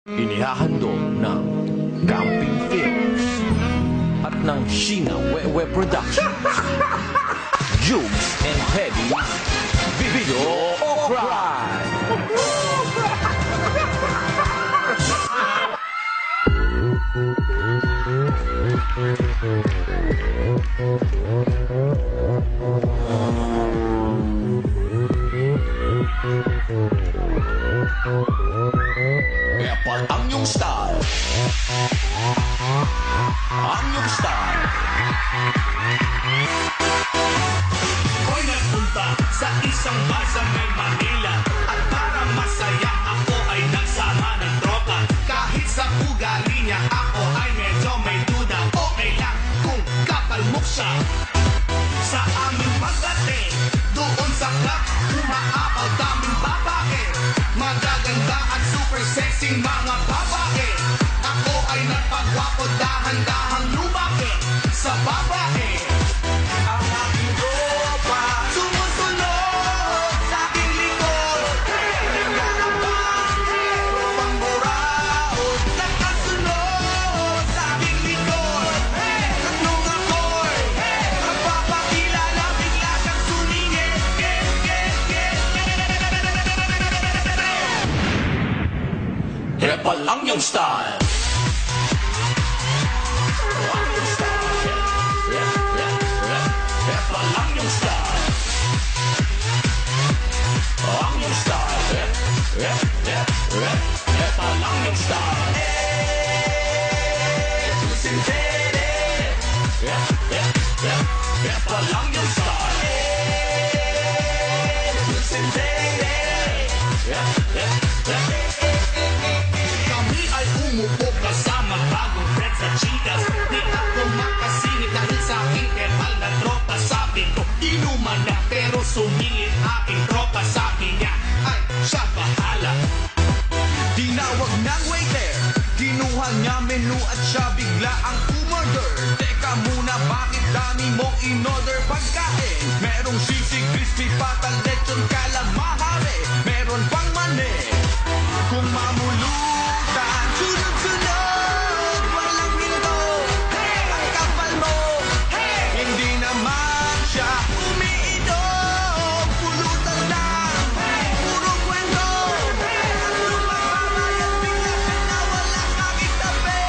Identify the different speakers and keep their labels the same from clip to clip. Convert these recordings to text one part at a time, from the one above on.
Speaker 1: Inihahandog ng Camping Films at ng Sheena Wewe Productions. Jukes and Heavy Video Cry. Epal ang iyong style. Ang iyong style.
Speaker 2: Ako'y nagpunta sa isang bar sa may Manila. At para masaya ako ay nagsama ng tropa. Kahit sa ugali niya ako ay medyo may duda. Okay lang kung kapalmok siya. Sa aming pagdating doon sa club, umaapaw daming babae. Magaganda at super sexy mga babae. Ako ay nagpagwapo, dahan-dahang lumaki sa babae. Ang aking tropa sumusunod sa aking likod. Naglalabas, tropang buraot, nakasunod sa aking likod. Tatlong ako'y magpapakilala, bigla siyang sumingit.
Speaker 1: Epal ang iyong style. Ang iyong style. Epal ang iyong style. Ang iyong style. Epal ang iyong style. Epal ang iyong style.
Speaker 2: Kami ay umupo kasama bagong friends sa Chikas. Di ako makasingit dahil sa aking epal na tropa. Sabi ko, inuman na pero sumingit aking tropa. Sabi niya, ay siya bahala. Tinawag ng waiter, kinuha niya menu at siya bigla ang umorder. Teka muna, bakit dami mong in-order pagkain? Merong sisig, crispy patal, lechon, calamari. Meron pang mani. Kung mamulutan, sunod-sunod, walang hinto. Ang kapal mo, hindi naman siya umiinom. Pulutan lang, puro kwento. At nung magbabayad, bigla siya nawala kahit tabi.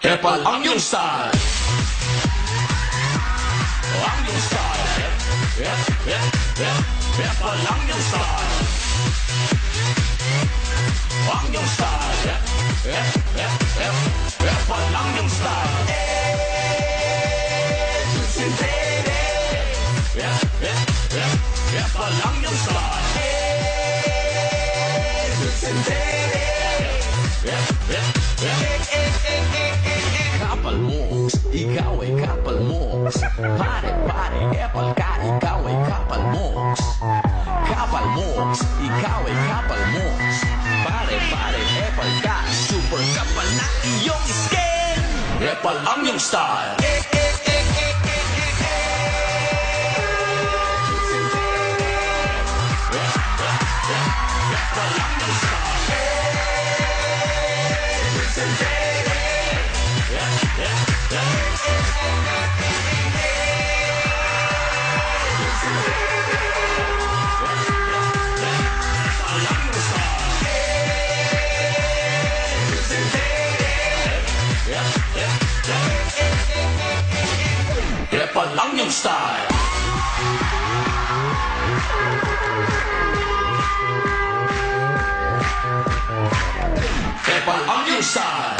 Speaker 1: Epal ang iyong style. Ang iyong style. Epal ang iyong style. Ang iyong style. Epal ang iyong style. Epal ang iyong style. Kapal mo, ikaw ay kapal mo. Pare, epal ka, ikaw ay kapal mo. Kapal mo, ikaw ay kapal mo. Pare, epal ka, super kapal na iyong skin. Epal ang iyong style. Epal ang iyong style. Epal ang iyong style. Epal ang iyong style.